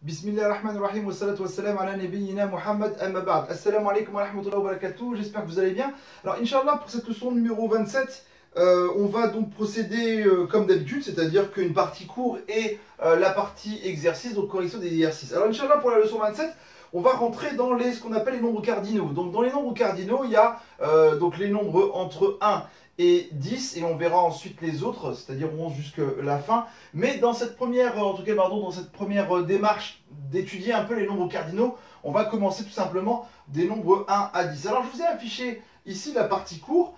Bismillahirrahmanirrahim wa salatu wa salam ala nabiyyina Muhammad amma ba'd. Assalamu alaikum wa rahmatullahi wa barakatuh. J'espère que vous allez bien. Alors, Inch'Allah, pour cette leçon numéro 27, on va donc procéder comme d'habitude, c'est-à-dire qu'une partie cours et la partie exercice, donc correction des exercices. Alors, Inch'Allah, pour la leçon 27, on va rentrer dans ce qu'on appelle les nombres cardinaux. Donc, dans les nombres cardinaux, il y a donc les nombres entre 1 et 10, et on verra ensuite les autres, c'est-à-dire 11 jusqu'à la fin. Mais dans cette première, dans cette première démarche d'étudier un peu les nombres cardinaux, on va commencer tout simplement des nombres 1 à 10. Alors, je vous ai affiché ici la partie cours,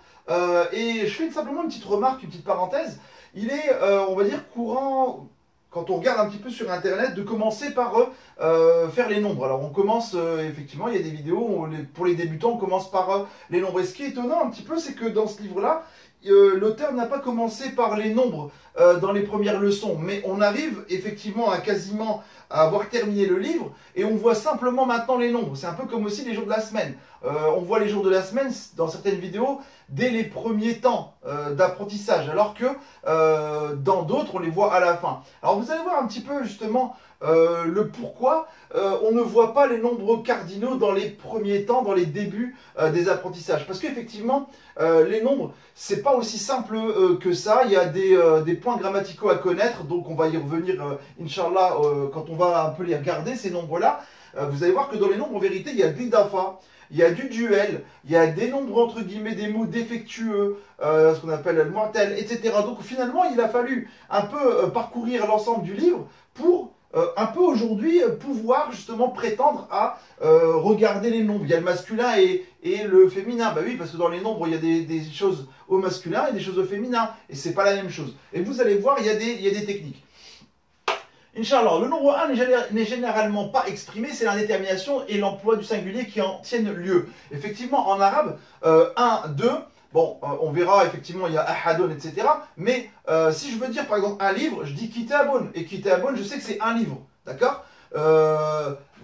et je fais simplement une petite remarque, une petite parenthèse. Il est, on va dire, courant, quand on regarde un petit peu sur Internet, de commencer par faire les nombres. Alors, on commence, effectivement, il y a des vidéos, pour les débutants, on commence par les nombres. Et ce qui est étonnant un petit peu, c'est que dans ce livre-là, l'auteur n'a pas commencé par les nombres dans les premières leçons, mais on arrive effectivement à quasiment avoir terminé le livre et on voit simplement maintenant les nombres. C'est un peu comme aussi les jours de la semaine. On voit les jours de la semaine dans certaines vidéos dès les premiers temps d'apprentissage, alors que dans d'autres on les voit à la fin. Alors vous allez voir un petit peu justement le pourquoi on ne voit pas les nombres cardinaux dans les premiers temps, dans les débuts des apprentissages. Parce qu'effectivement, les nombres, c'est pas aussi simple que ça. Il y a des points grammaticaux à connaître, donc on va y revenir, Inch'Allah, quand on va un peu les regarder, ces nombres-là. Vous allez voir que dans les nombres, en vérité, il y a de l'idafa, il y a du duel, il y a des nombres entre guillemets, des mots défectueux, ce qu'on appelle le mu'tal, etc. Donc finalement, il a fallu un peu parcourir l'ensemble du livre pour un peu aujourd'hui pouvoir justement prétendre à regarder les nombres. Il y a le masculin et le féminin. Bah oui, parce que dans les nombres, il y a des choses au masculin et des choses au féminin. Et c'est pas la même chose. Et vous allez voir, il y a des techniques. Inch'Allah, le nombre 1 n'est généralement pas exprimé, c'est l'indétermination et l'emploi du singulier qui en tiennent lieu. Effectivement, en arabe, 1, 2, bon, on verra, effectivement, il y a ahadun, etc. Mais si je veux dire, par exemple, un livre, je dis kitabun. Et kitabun, je sais que c'est un livre, d'accord.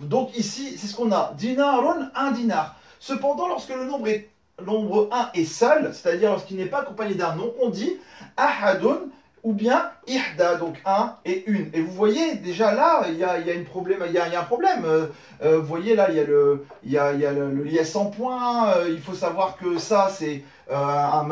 Donc ici, c'est ce qu'on a. Dinarun, un dinar. Cependant, lorsque le nombre 1 est seul, c'est-à-dire lorsqu'il n'est pas accompagné d'un nom, on dit ahadun, ou bien ihda, donc un et une. Et vous voyez, déjà là, il y a un problème. Vous voyez là, il y a le liès en point. Il faut savoir que ça, c'est un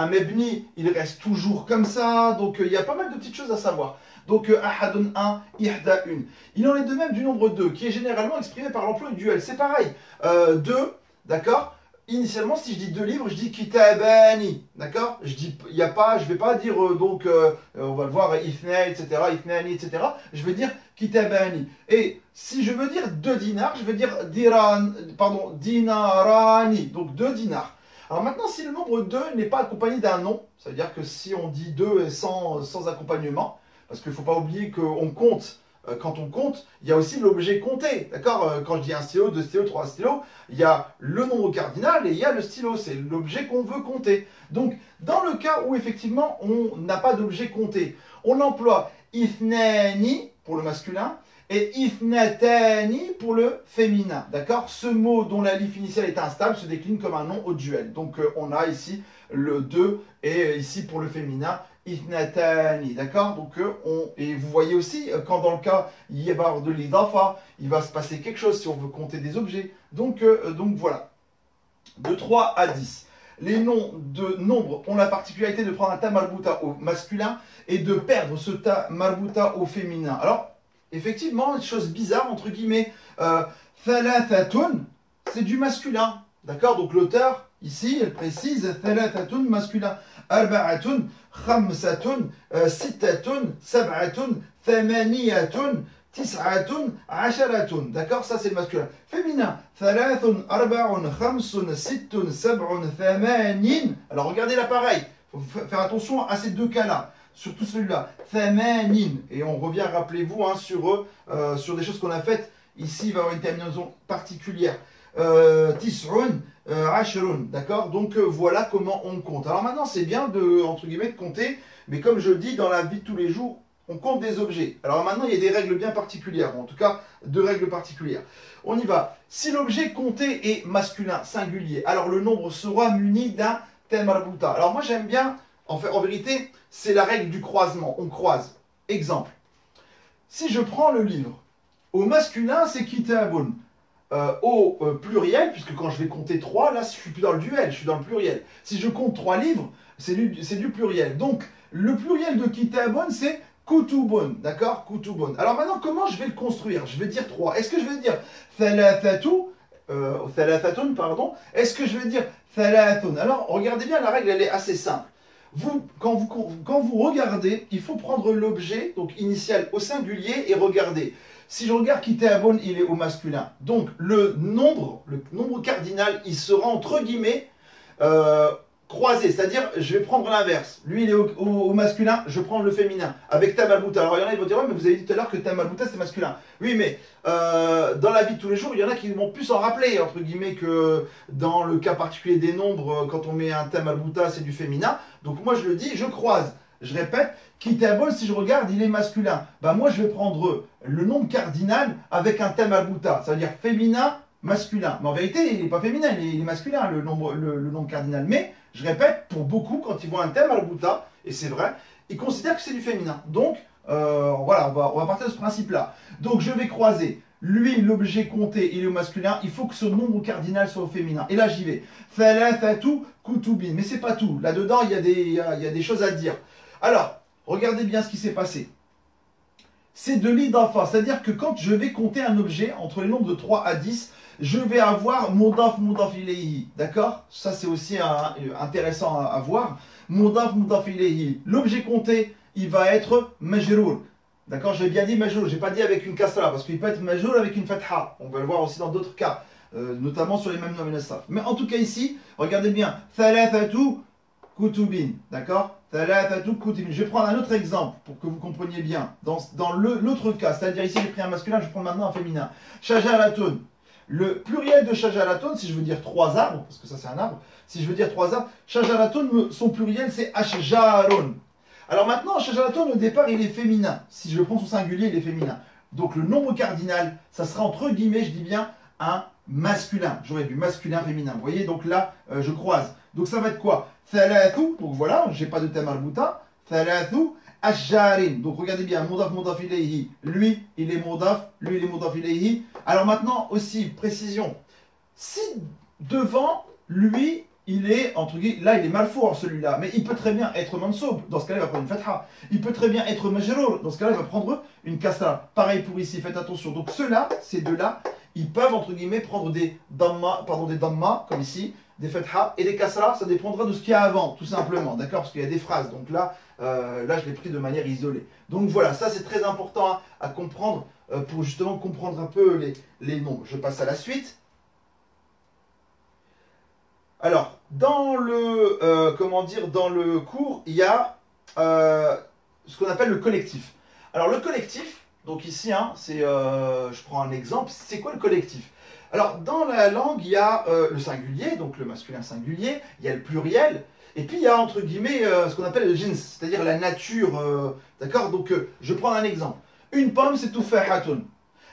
mebni, il reste toujours comme ça. Donc il y a pas mal de petites choses à savoir. Donc ahadun 1, ihda 1. Il en est de même du nombre 2, qui est généralement exprimé par l'emploi du duel. C'est pareil. 2, d'accord. Initialement, si je dis deux livres, je dis kitabani, d'accord. Je vais pas dire on va le voir, ifna, etc., ifnani, etc. Je vais dire kitabani. Et si je veux dire 2 dinars, je vais dire dinarani, donc 2 dinars. Alors maintenant, si le nombre 2 n'est pas accompagné d'un nom, c'est-à-dire que si on dit 2 sans accompagnement, parce qu'il ne faut pas oublier qu'on compte. Quand on compte, il y a aussi l'objet compté, d'accord. Quand je dis un stylo, 2 stylos, 3 stylos, il y a le nombre cardinal et il y a le stylo, c'est l'objet qu'on veut compter. Donc, dans le cas où effectivement on n'a pas d'objet compté, on emploie ithnani pour le masculin et ithnatani pour le féminin, d'accord. Ce mot dont la life initiale est instable se décline comme un nom au duel. Donc, on a ici le 2 et ici pour le féminin, ithnatani, d'accord. Donc et vous voyez aussi quand dans le cas il va y avoir de l'idafa, il va se passer quelque chose si on veut compter des objets. Donc voilà. De 3 à 10. Les noms de nombres ont la particularité de prendre un ta marbuta au masculin et de perdre ce ta marbuta au féminin. Alors effectivement, une chose bizarre entre guillemets, thalathatun, c'est du masculin, d'accord. Donc l'auteur ici, elle précise thalathatun masculin, arba'atun, khamsatun, sittatun, sab'atun, thamaniyatun, tis'atun, asharatun. D'accord, ça c'est le masculin. Féminin, thalathun, arba'un, khamsun, sittun, sab'un, thamanin. Alors regardez l'appareil, il faut faire attention à ces deux cas-là. Surtout celui-là, thamanin. Et on revient, rappelez-vous, sur des choses qu'on a faites. Ici, il va y avoir une terminaison particulière. Tis'un, ashrun, d'accord. Donc voilà comment on compte. Alors maintenant c'est bien entre guillemets de compter, mais comme je le dis, dans la vie de tous les jours, on compte des objets. Alors maintenant il y a des règles bien particulières, en tout cas 2 règles particulières. On y va. Si l'objet compté est masculin, singulier, alors le nombre sera muni d'un tel marbuta. Alors moi j'aime bien, en vérité, c'est la règle du croisement. On croise. Exemple. si je prends le livre, au masculin, c'est kitabun. Au pluriel, puisque quand je vais compter 3, là, je suis plus dans le duel, je suis dans le pluriel. Si je compte 3 livres, c'est du pluriel. Donc, le pluriel de kitabun, c'est kutubun, d'accord? Kutubun. Alors maintenant, comment je vais le construire? Je vais dire 3. Est-ce que je vais dire thalathatun, pardon? Est-ce que je vais dire thalathun? Alors, regardez bien, la règle, elle est assez simple. Quand vous regardez, il faut prendre l'objet, donc initial au singulier, et regarder. Si je regarde kitabun, il est au masculin. Donc le nombre cardinal, il sera entre guillemets croisé. C'est-à-dire, je vais prendre l'inverse. Lui, il est au masculin, je prends le féminin. Avec tamalbuta. Alors il y en a qui vont dire, ouais, mais vous avez dit tout à l'heure que tamalbuta, c'est masculin. Oui, mais dans la vie de tous les jours, il y en a qui vont plus s'en rappeler, entre guillemets, que dans le cas particulier des nombres, quand on met un tamalbuta, c'est du féminin. Donc moi, je le dis, je croise. Je répète, kitabun, si je regarde, il est masculin. Ben moi, je vais prendre le nombre cardinal avec un tamalbuta. Ça veut dire féminin, masculin. Mais en vérité, il n'est pas féminin, il est masculin, le nombre cardinal. Mais, je répète, pour beaucoup, quand ils voient un tamalbuta, et c'est vrai, ils considèrent que c'est du féminin. Donc, voilà, on va partir de ce principe-là. Donc, je vais croiser. Lui, l'objet compté, il est au masculin. Il faut que ce nombre cardinal soit au féminin. Et là, j'y vais. Thalathatu kutubin. Mais c'est pas tout. Là-dedans, il y a des choses à dire. Alors, regardez bien ce qui s'est passé. C'est de l'idafa, c'est-à-dire que quand je vais compter un objet entre les nombres de 3 à 10, je vais avoir mudaf ilayhi. D'accord? Ça, c'est aussi intéressant à voir. Mudaf ilayhi. L'objet compté, il va être majrour. D'accord? J'ai bien dit majrour, j'ai pas dit avec une kasra, parce qu'il peut être majrour avec une fatha. On va le voir aussi dans d'autres cas, notamment sur les mêmes noms minasaf. Mais en tout cas ici, regardez bien. Thalathatu kutubin. D'accord? Je vais prendre un autre exemple pour que vous compreniez bien. Dans l'autre cas, c'est-à-dire ici j'ai pris un masculin, je prends maintenant un féminin. Shajaratun. Le pluriel de shajaratun, si je veux dire 3 arbres, parce que ça c'est un arbre, si je veux dire 3 arbres, shajaratun, son pluriel c'est ashjarun. Alors maintenant, shajaratun au départ il est féminin. Si je le prends sous singulier, il est féminin. Donc le nombre cardinal, ça sera entre guillemets, je dis bien, un masculin. J'aurais du masculin féminin. Vous voyez, donc là, je croise. Donc ça va être quoi? Thalathu, donc voilà, j'ai pas de tamalbuta. Thalathu ashjarin. Donc regardez bien, mudaf ilayhi. Lui, il est mudaf, lui, il est mudaf ilayhi. Alors maintenant, aussi, précision. Si devant, lui, il est, entre guillemets, là, il est malfour, celui-là. Mais il peut très bien être mansoub. Dans ce cas-là, il va prendre une fatha. Il peut très bien être majrour. Dans ce cas-là, il va prendre une kasra. Pareil pour ici, faites attention. Donc ceux-là, ces deux-là, ils peuvent, entre guillemets, prendre des damma, comme ici, des fatha et des kasra, ça dépendra de ce qu'il y a avant, tout simplement, d'accord? Parce qu'il y a des phrases, donc là, je l'ai pris de manière isolée. Donc voilà, ça c'est très important à comprendre, pour justement comprendre un peu les nombres. Je passe à la suite. Alors, dans le cours, il y a ce qu'on appelle le collectif. Alors le collectif, donc ici, hein, je prends un exemple, c'est quoi le collectif? Alors, dans la langue, il y a le singulier, donc le masculin singulier, il y a le pluriel, et puis il y a, entre guillemets, ce qu'on appelle le jins, c'est-à-dire la nature, d'accord? Donc, je prends un exemple. Une pomme, c'est tufahatun.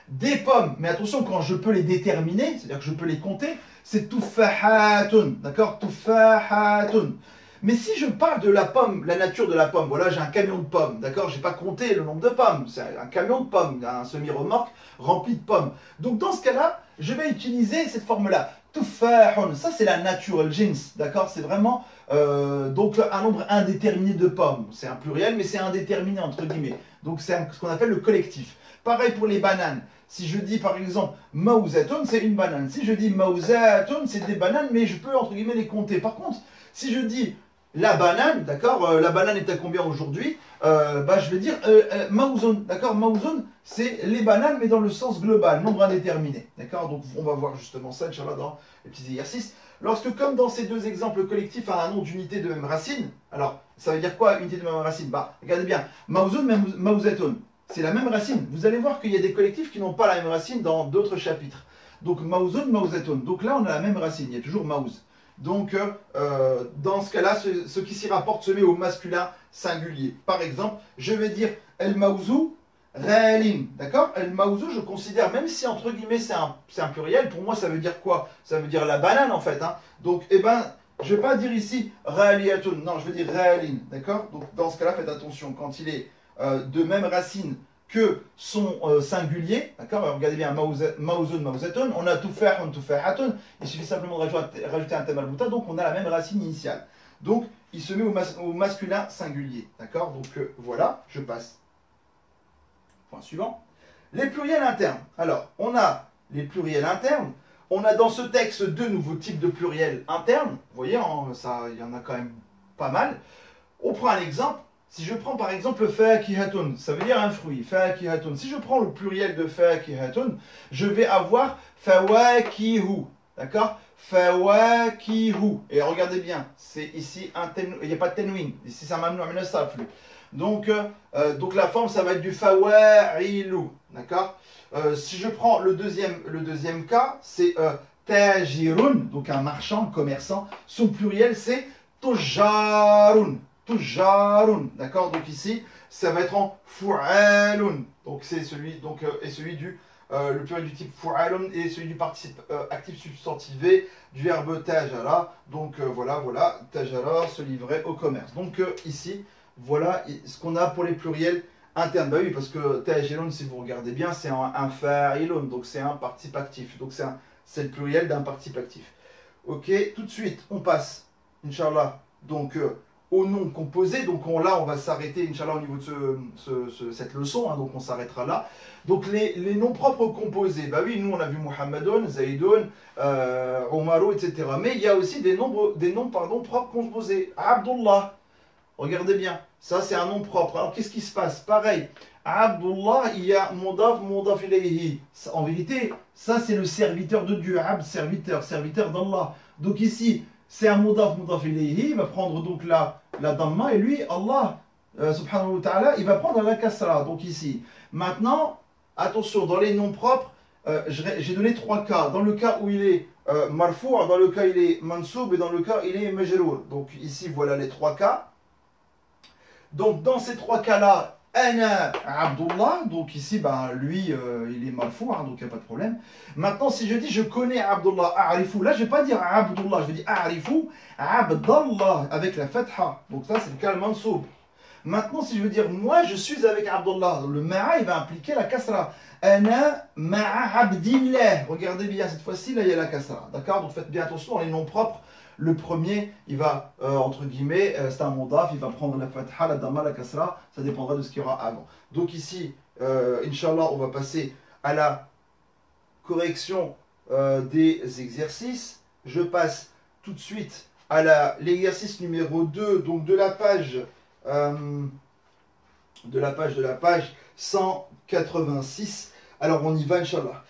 Des pommes, mais attention, quand je peux les déterminer, c'est-à-dire que je peux les compter, c'est tufahatun, d'accord? Tufahatun. Mais si je parle de la pomme, la nature de la pomme, voilà, j'ai un camion de pommes, d'accord? J'ai pas compté le nombre de pommes, c'est un camion de pommes, un semi-remorque rempli de pommes. Donc dans ce cas-là, je vais utiliser cette forme-là. Tufahun, ça c'est la nature, le jins, d'accord? C'est vraiment donc un nombre indéterminé de pommes. C'est un pluriel, mais c'est indéterminé entre guillemets. Donc c'est ce qu'on appelle le collectif. Pareil pour les bananes. Si je dis par exemple maouzatun, c'est une banane. Si je dis maouzatun, c'est des bananes, mais je peux entre guillemets les compter. Par contre, si je dis la banane, d'accord, la banane est à combien aujourd'hui? Je vais dire maouzon, d'accord, maouzon, c'est les bananes, mais dans le sens global, nombre indéterminé, d'accord? Donc on va voir justement ça, Inch'Allah, dans les petits exercices. Lorsque, comme dans ces deux exemples collectifs, a un nom d'unité de même racine, alors ça veut dire quoi, unité de même racine? Bah, regardez bien, maouzon, maouzaton, c'est la même racine. Vous allez voir qu'il y a des collectifs qui n'ont pas la même racine dans d'autres chapitres. Donc maouzon, maouzaton, donc là on a la même racine, il y a toujours maouz. Donc, dans ce cas-là, ce qui s'y rapporte se met au masculin singulier. Par exemple, je vais dire El Maouzou, Réalim. D'accord? El Maouzou, je considère, même si entre guillemets c'est un pluriel, pour moi ça veut dire quoi? Ça veut dire la banane en fait. Hein. Donc, je ne vais pas dire ici Réaliatoun, non, je vais dire Réalim. D'accord? Donc, dans ce cas-là, faites attention. Quand il est de même racine que son singulier, d'accord? Regardez bien, maouzun, maouzatun, on a tufahun, tufahatun, il suffit simplement de rajouter un thème al-bouta, donc on a la même racine initiale. Donc, il se met au masculin singulier, d'accord? Donc, voilà, je passe. Point suivant. Les pluriels internes. Alors, on a les pluriels internes. On a dans ce texte deux nouveaux types de pluriels internes. Vous voyez, il y en a quand même pas mal. On prend un exemple. Si je prends par exemple fakihatun, ça veut dire un fruit, fakihatun. Si je prends le pluriel de fakihatun, je vais avoir fawakihu, d'accord? Fawakihu. Et regardez bien, c'est ici il n'y a pas de tenwin. Ici c'est un mamnou min as-safl. Donc la forme ça va être du fawa'ilu, d'accord? Si je prends le deuxième cas, c'est tajirun, donc un marchand, un commerçant. Son pluriel c'est tujarun. Tujarun, d'accord? Donc ici, ça va être en fu'alun. Donc c'est celui du le pluriel du type fu'alun et celui du participe actif substantivé du verbe tajara. Donc voilà, tajara se livrait au commerce. Donc ici, voilà ce qu'on a pour les pluriels internes. Bah oui, parce que tajirun, si vous regardez bien, c'est un fa'ilun, donc c'est un participe actif. Donc c'est le pluriel d'un participe actif. Ok, tout de suite, on passe, Inch'Allah, donc au nom composé. Donc là, on va s'arrêter, Inch'Allah, au niveau de cette leçon, hein, donc on s'arrêtera là. Donc les noms propres composés, bah oui, nous on a vu Muhammadun, Zaidun, Umaru, etc. Mais il y a aussi des noms propres composés. Abdullah, regardez bien, ça c'est un nom propre. Alors qu'est-ce qui se passe? Pareil, Abdullah, il y a Mudaf ilayhi. En vérité, ça c'est le serviteur de Dieu, Abd, serviteur d'Allah. Donc ici, c'est un mudaf ilayhi, il va prendre donc la damma, et lui, Allah, subhanahu wa ta'ala, il va prendre la kasra, donc ici. Maintenant, attention, dans les noms propres, j'ai donné trois cas. Dans le cas où il est marfou', dans le cas où il est mansoub, et dans le cas où il est majrour. Donc ici, voilà les trois cas. Donc dans ces trois cas-là, Ana Abdullah, donc ici, ben, lui, il est marfou', hein, donc il n'y a pas de problème. Maintenant, si je dis je connais Abdullah, A'rifou, là je ne vais pas dire Abdullah, je vais dire A'rifou, Abdallah, avec la fatha. Donc ça, c'est le cas mansoub. Maintenant, si je veux dire moi, je suis avec Abdullah, le ma'a, il va impliquer la kasra. Ana ma'a Abdillah. Regardez bien, cette fois-ci, là, il y a la kasra. D'accord? Donc faites bien attention dans les noms propres. Le premier, il va, entre guillemets, c'est un mudaf, il va prendre la fatha, la damma, la kasra, ça dépendra de ce qu'il y aura avant. Donc ici, Inch'Allah, on va passer à la correction des exercices. Je passe tout de suite à l'exercice numéro 2, donc de la page 186. Alors on y va, Inch'Allah.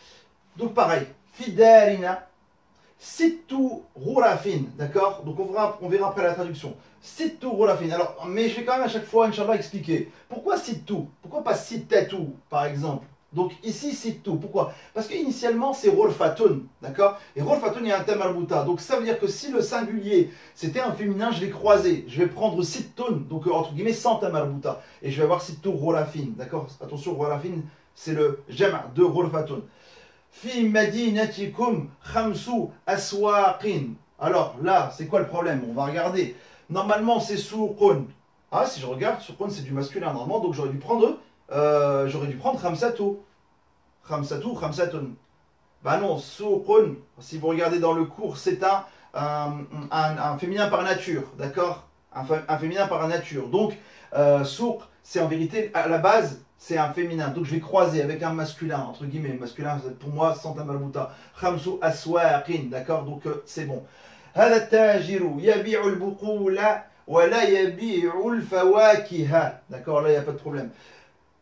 Donc pareil, Fidarina. Sittu Ghurafin, d'accord? Donc on verra après la traduction. Sittu Ghurafin. Alors, mais je vais quand même à chaque fois, Inch'Allah, expliquer. Pourquoi Sittu? Pourquoi pas Sittatu, par exemple? Donc ici, Sittu. Pourquoi? Parce qu'initialement, c'est Ghurfatun, d'accord? Et Ghurfatun, il y a un thème al-bouta. Donc ça veut dire que si le singulier, c'était un féminin, je vais croiser. Je vais prendre Sittun, donc entre guillemets, sans thème al-bouta. Et je vais avoir Sittu Ghurafin, d'accord? Attention, Ghurafin, c'est le jama' de Ghurfatun. Fi madinatikum khamsu aswaqin. Alors là, c'est quoi le problème? On va regarder. Normalement, c'est souqun. Ah, si je regarde, souqun c'est du masculin normalement, donc j'aurais dû prendre khamsatu. Khamsatu, khamsatun. Bah non, souqun, si vous regardez dans le cours, c'est un féminin par nature, d'accord? Un féminin par nature. Donc, souq, c'est en vérité, à la base, c'est un féminin. Donc je vais croiser avec un masculin, entre guillemets. Masculin, pour moi, sans tamalbouta. Khamsu aswaqin, d'accord? Donc c'est bon. هذا التاجر يبيع البقول ولا يبيع الفواكه. D'accord, là il n'y a pas de problème.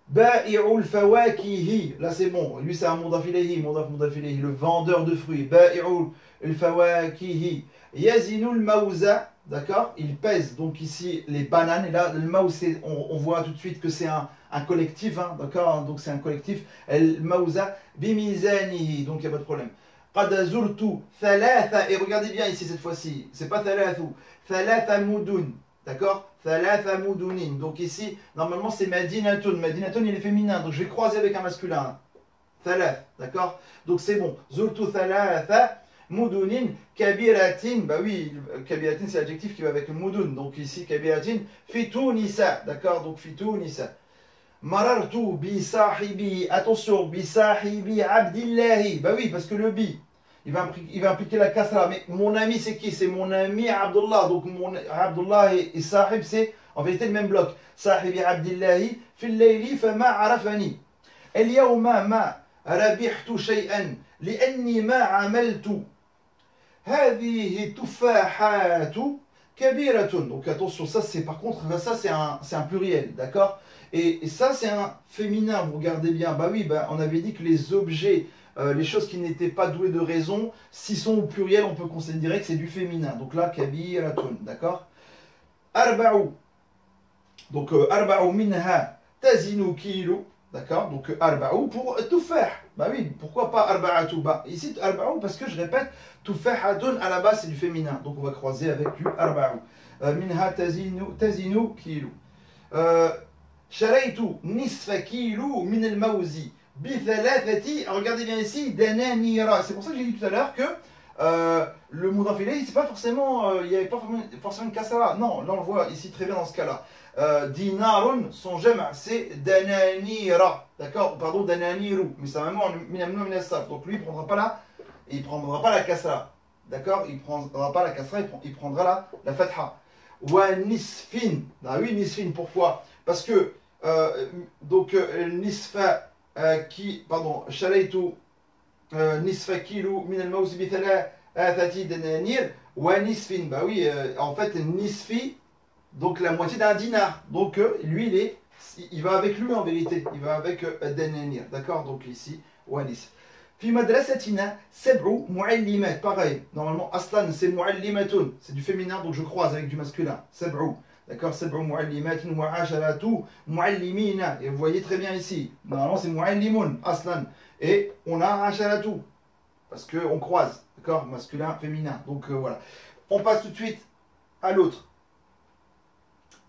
بائع الفواكه, là c'est bon. Lui c'est un mudaf ilayhi, mudaf ilayhi, le vendeur de fruits. بائع الفواكه يزن الموز. D'accord? Il pèse donc ici les bananes. Et là, le maous, on voit tout de suite que c'est un collectif. Hein, d'accord? Donc c'est un collectif. El maouza bimizanihi. Donc il n'y a pas de problème. Qad zurtu thalatha. Et regardez bien ici cette fois-ci. C'est pas thalathu. Thalatha mudun. D'accord? Thalatha mudunin. Donc ici, normalement c'est madinatun. Madinatun, il est féminin. Donc je vais croiser avec un masculin. Thalath. D'accord? Donc c'est bon. Zurtu thalatha. Mudunin, kabiratin, bah oui, kabiratin c'est l'adjectif qui va avec le mudun, donc ici kabiratin, fitu nisa, d'accord, donc fitu nisa. Marartu bi sahibi, attention, bi sahibi Abdillahi. Bah oui, parce que le bi, il va impliquer la kasra. Mais mon ami, c'est qui? C'est mon ami Abdullah. Donc mon Abdullah et sahib, c'est en vérité le même bloc. Sahibi Abdillahi, fil layli fama arafani. اليوم ما ربحت شيئا لأني ما عملت هذه تفاحات كبيرة. Donc attention, ça c'est par contre, ça c'est un pluriel, d'accord, et ça c'est un féminin, vous regardez bien. Bah oui, bah, on avait dit que les objets, les choses qui n'étaient pas douées de raison, s'ils sont au pluriel, on peut considérer que c'est du féminin. Donc là, kabiratun, d'accord. Arba'u. Donc arba'u minha tazinu kilo. D'accord, donc arba'u pour tufah. Bah oui, pourquoi pas arba'atu? Bah ici arba'u parce que je répète, tufahatun à la base c'est du féminin. Donc on va croiser avec du arba'u. Minha tazinu kilo. Sharaytu nisfa kilo min al-mawzi bi thalathati. Regardez bien ici, dananira. C'est pour ça que j'ai dit tout à l'heure que le mudaf ilayhi, c'est pas forcément, il n'y avait pas forcément une kasra. Non, là on le voit ici très bien dans ce cas-là. Dinarun, son jama, c'est dananira. D'accord, pardon, dananiru. Mais c'est vraiment minamnu minasaf. Donc lui, il prendra pas la kasra. D'accord, il prendra pas la kasra, il prendra la fatha. Wa nisfin. Ah oui, nisfin, pourquoi? Parce que, donc, nisfa, pardon, shalaytu nisfa kilo min al-mawz bi thalathati dananir wa nisfin. Bah oui, en fait, nisfi, donc la moitié d'un dinar. Donc lui, il va avec lui en vérité. Il va avec dananir. D'accord, donc ici, wa nisf. Fi madrasatina sab'u muallimat. Pareil, normalement, aslan, c'est muallimatun. C'est du féminin, donc je croise avec du masculin. Sab'u. D'accord, sab'u muallimatin wa asharatu muallimina. Et vous voyez très bien ici. Normalement, c'est muallimun, aslan. Et on a asharatu. Parce qu'on croise. D'accord, masculin, féminin. Donc voilà. On passe tout de suite à l'autre.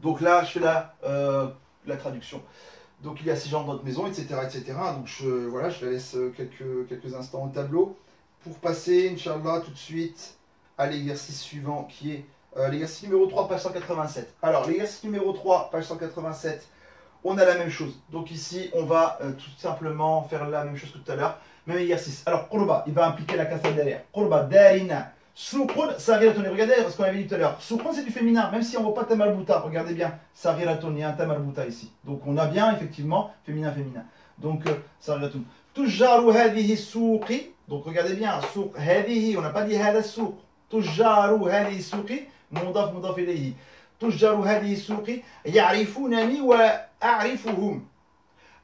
Donc là, je fais la traduction. Donc il y a 6 gens dans notre maison, etc. etc. Donc voilà, je la laisse quelques instants au tableau pour passer, Inch'Allah, tout de suite à l'exercice suivant qui est l'exercice numéro 3, page 187. Alors, l'exercice numéro 3, page 187, on a la même chose. Donc ici, on va tout simplement faire la même chose que tout à l'heure. Même exercice. Alors, qurba, il va impliquer la kasra derrière. Qurba, darina. Soukoun, sagiratun. Regardez ce qu'on avait dit tout à l'heure. Soukoun, c'est du féminin, même si on ne voit pas tamarbuta. Regardez bien, sagiratun, il y a un tamarbuta ici. Donc on a bien, effectivement, féminin. Donc, sagiratun. Tujaru hadihi souqi. Donc regardez bien, souq, hadihi, on n'a pas dit hada souq. Tujaru hadihi souqi, mudaf ilayhi. Tujaru hadihi souqi, ya'rifunani wa a'rifuhum.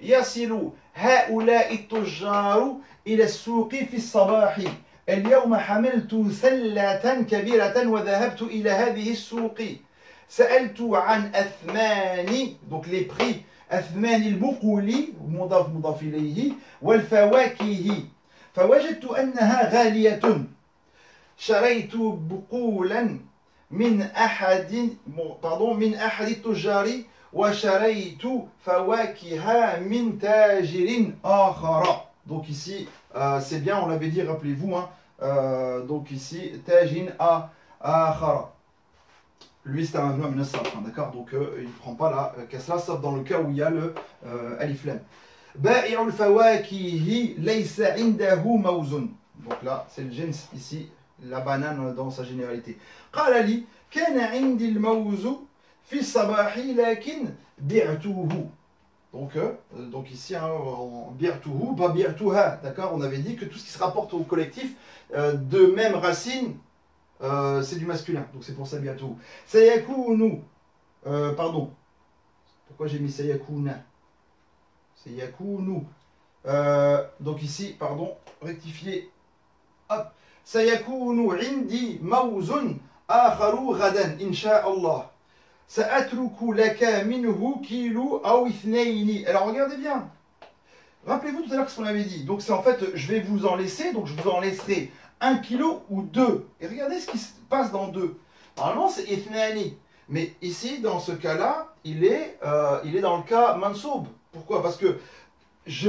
يصل هؤلاء التجار إلى السوق في الصباح. اليوم حملت سلة كبيرة وذهبت إلى هذه السوق. سألت عن أثمان donc les prix أثمان البقول مضاف إليه والفواكه فوجدت أنها غالية. شريت بقولا من أحد التجار وشريت فواكه من تاجر آخر. Donc ici, c'est bien, on l'avait dit, rappelez-vous. Donc ici, tajin akhara. Lui, c'est un homme nasaf, d'accord. Donc il ne prend pas la kasra, sauf dans le cas où il y a le alif lam. Ba'i'ul fawakihi laysa indahu mawzun. Donc là, c'est le jins ici, la banane dans sa généralité. Qala li, kana indi al-mawzu fi sabahi lakin bi'tuhu. Donc ici, en bi'tuhu, pas bi'tuha, d'accord. On avait dit que tout ce qui se rapporte au collectif de même racine, c'est du masculin. Donc c'est pour ça bi'tuhu. Sayakunu, pardon. Pourquoi j'ai mis sayakuna? Sayakunu. Donc ici, pardon, rectifier. Hop. Sayakunu indi mawzun akharu ghadan, insha'Allah. Sa'atruku laka minhu kilo aw ithnaini. Alors regardez bien. Rappelez-vous tout à l'heure ce qu'on avait dit. Donc c'est en fait, je vais vous en laisser, donc je vous en laisserai 1 kilo ou 2. Et regardez ce qui se passe dans 2. Normalement c'est ithnani. Mais ici, dans ce cas-là, il est dans le cas mansoub. Pourquoi? Parce que je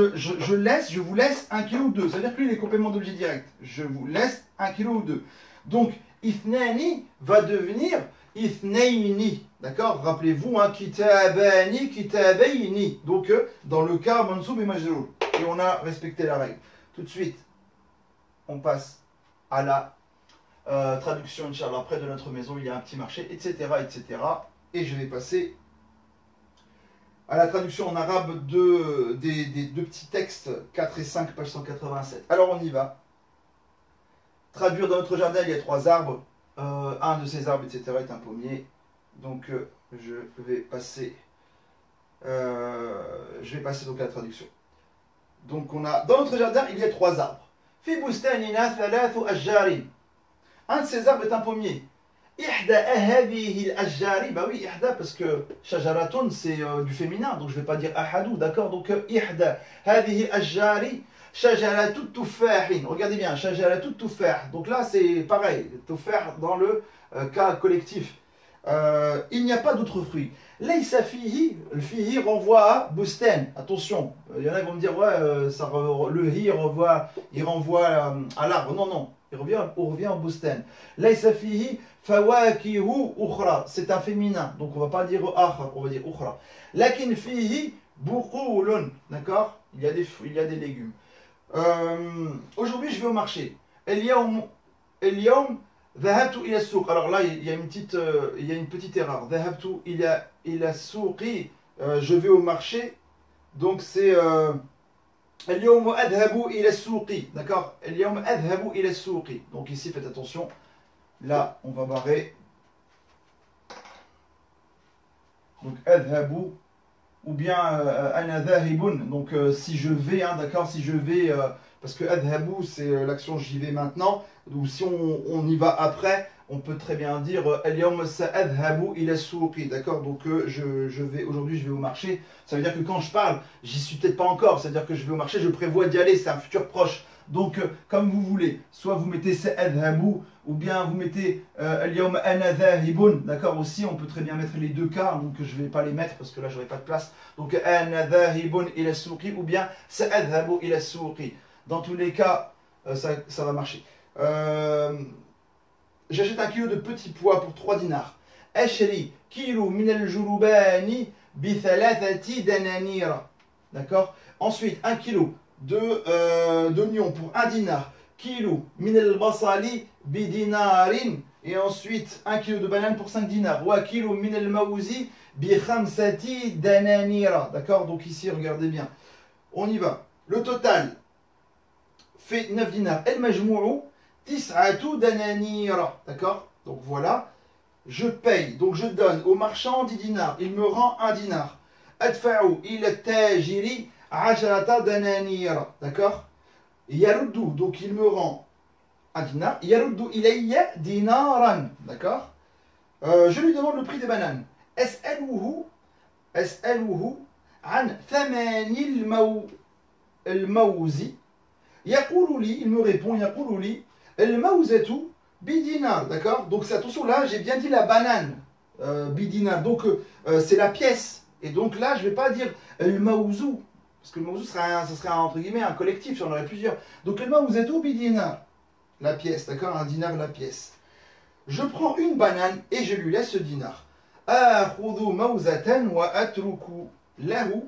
vous laisse 1 kilo ou 2. C'est-à-dire que lui, il est complément d'objet direct. Je vous laisse 1 kilo ou 2. Donc, ithnani va devenir ithnaini. D'accord? Rappelez-vous, hein, kitabani, kitabaini. Donc, dans le cas mansoub et majrour. Et on a respecté la règle. Tout de suite, on passe à la traduction, Inch'Allah. Près de notre maison, il y a un petit marché, etc., etc. Et je vais passer à la traduction en arabe des deux petits textes, 4 et 5, page 187. Alors, on y va. Traduire dans notre jardin, il y a 3 arbres. Un de ces arbres, etc., est un pommier. Donc, je vais passer donc à la traduction. Donc, on a dans notre jardin, il y a 3 arbres. Fi bustanina thalathu ashjarin. Un de ces arbres est un pommier. Ihda ahadihi al-ashjari. Bah oui, ihda parce que shajaratun c'est du féminin, donc je vais pas dire ahadou, d'accord? Donc ihda hadihi al-ashjari. Shajaratu tufahin. Regardez bien, shajaratu tufah. Donc là, c'est pareil, tufah dans le cas collectif. Il n'y a pas d'autres fruits. Laysa fihi, le fihi renvoie à bustan. Attention, il y en a qui vont me dire, ouais, le hi renvoie à l'arbre. Non, non, on revient au bustan. Laysa fihi fawakihu ukhra. C'est un féminin, donc on va pas dire akhar, on va dire ukhra. Lakin fihi buqulun. D'accord? Il y a des fruits, il y a des légumes. Aujourd'hui, je vais au marché. اليوم ذهبت إلى السوق. Alors là, il y a une petite erreur. ذهبت إلى السوق. Je vais au marché. Donc c'est اليوم أذهب إلى السوق. D'accord? اليوم أذهب إلى السوق. Donc ici, faites attention. Là, on va barrer. Donc أذهب. Ou bien ana dhahibun, donc si je vais, hein, d'accord, si je vais, parce que adhabu c'est l'action j'y vais maintenant, ou si on y va après, on peut très bien dire al-yawm sa'adhabu ila souqi, d'accord, donc aujourd'hui je vais au marché, ça veut dire que quand je parle, j'y suis peut-être pas encore, c'est-à-dire que je vais au marché, je prévois d'y aller, c'est un futur proche, donc comme vous voulez, soit vous mettez sa'adhabu, ou bien vous mettez al-yawm ana dhahibun, d'accord, aussi on peut très bien mettre les deux cas, donc je vais pas les mettre parce que là j'aurai pas de place, donc ana dhahibun ila souqi, ou bien sa'adhabu ila souqi, dans tous les cas ça va marcher. J'achète un kilo de petits pois pour 3 dinars. Ashri kilo min al-julubani bi thalathati dananira. D'accord? Ensuite, 1 kilo d'oignons pour 1 dinar. Kilo min al-basali bi dinarin. Et ensuite, 1 kilo de bananes pour 5 dinars. Wa kilo min al-mawzi bi khamsati dananira. D'accord? Donc ici, regardez bien. On y va. Le total fait 9 dinars. El-majmou'u tis'atu dananira. D'accord? Donc voilà. Je paye, donc je donne au marchand 10 dinars. Il me rend 1 dinar. Adfa'u ila tajiri 10 dananira. D'accord? Yaruddu, donc il me rend 1 dinar. Yaruddu ilayya dinaran. D'accord? Je lui demande le prix des bananes. Es'aluhu an thamani al-mawzi. Yaqulu li, il me répond, yaqulu li, al-mawzatu bidinar, d'accord? Donc attention, là j'ai bien dit la banane, bidinar, donc c'est la pièce, et donc là je ne vais pas dire al-mawzu, parce que le mawzu ce serait entre guillemets un collectif, j'en aurais plusieurs. Donc al-mawzatu bidinar, la pièce, d'accord? Un dinar la pièce. Je prends une banane et je lui laisse ce dinar. Akhudhu mawzatan wa atruku lahu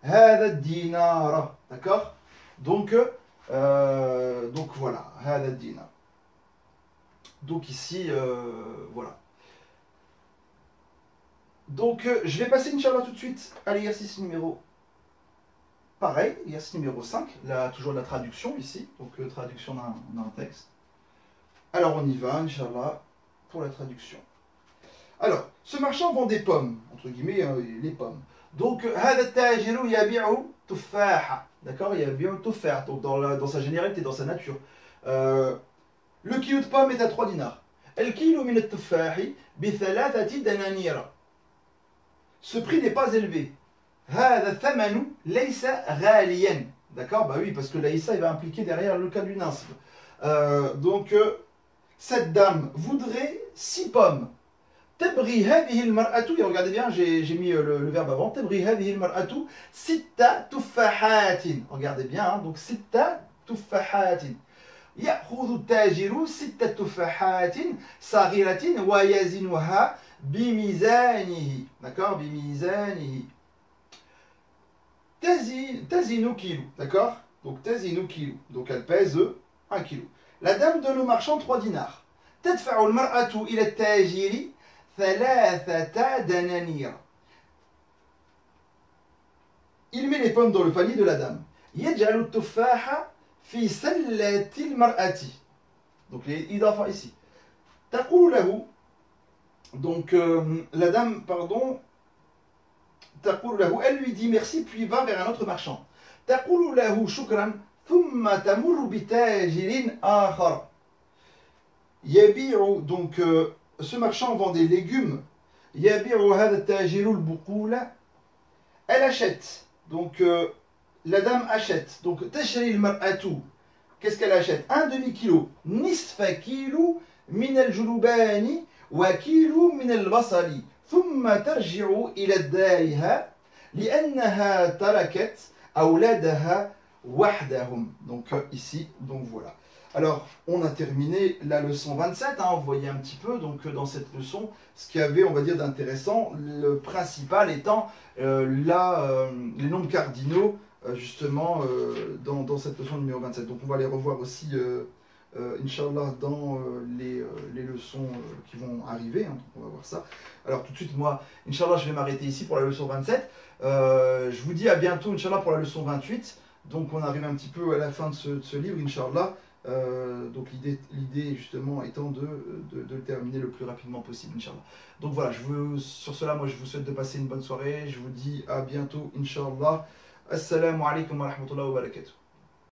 hada dinara, d'accord? Donc voilà, hada dinar. Donc ici, voilà. Donc je vais passer Inch'Allah tout de suite à l'exercice numéro. Pareil, exercice numéro 5, là toujours la traduction ici, donc traduction d'un texte. Alors on y va, Inch'Allah, pour la traduction. Alors, ce marchand vend des pommes, entre guillemets, les pommes. Donc, hada tajiru yabi'u tuffaha. D'accord? Yabi'u tuffaha, donc dans sa généralité, dans sa nature. Le kilo de pommes est à 3 dinars. El kilo min al-tuffahi bi thalathati dananira. Ce prix n'est pas élevé. Hada thamanu laysa ghaliyan. D'accord? Bah oui, parce que laïsa, il va impliquer derrière le cas du nasb. Donc, cette dame voudrait 6 pommes. Tabri hadhihi al-mar'atu, et regardez bien, j'ai mis le verbe avant. Tabri hadhihi al-mar'atu sitta tuffahatin. Regardez bien, hein, donc sitta tuffahatin. يأخذ التاجر 6 تفاحات صغيرة ويزنها بميزانه. D'accord, بميزانه. تزن كيلو. D'accord, donc تزن كيلو. Donc elle pèse 1 kilo. La dame donne au marchand 3 dinars. تدفع المرأة إلى التاجر 3 دنانير. Il met les pommes dans le panier de la dame. يجعل التفاح في سلة المرأة. Donc les idafa ici. تقول له, donc la dame, pardon, تقول له, elle lui dit merci puis va vers un autre marchand. تقول له شكرا ثم تمر بتاجر آخر. يبيع, donc ce marchand vend des légumes. يبيع هذا التاجر البقول. Elle achète, donc la dame achète. Donc تشتري المرأة, qu'est-ce qu'elle achète? 1 demi-kilo. نصف كيلو من الجلبان وكيلو من البصل. ثم ترجع إلى دارها لأنها تركت أولادها وحدهم. Donc ici, donc voilà. Alors, on a terminé la leçon 27, hein, vous voyez un petit peu, donc dans cette leçon, ce qu'il y avait, on va dire, d'intéressant, le principal étant les nombres cardinaux, justement, dans cette leçon numéro 27. Donc on va les revoir aussi, Inch'Allah, dans les leçons qui vont arriver, hein, donc on va voir ça. Alors tout de suite, moi, Inch'Allah, je vais m'arrêter ici pour la leçon 27. Je vous dis à bientôt, Inch'Allah, pour la leçon 28. Donc on arrive un petit peu à la fin de ce livre, Inch'Allah. Donc l'idée justement étant de le terminer le plus rapidement possible, Inch'Allah. Donc voilà, sur cela, moi je vous souhaite de passer une bonne soirée. Je vous dis à bientôt, Inch'Allah. Assalamu alaikum wa rahmatullahi wa barakatuh.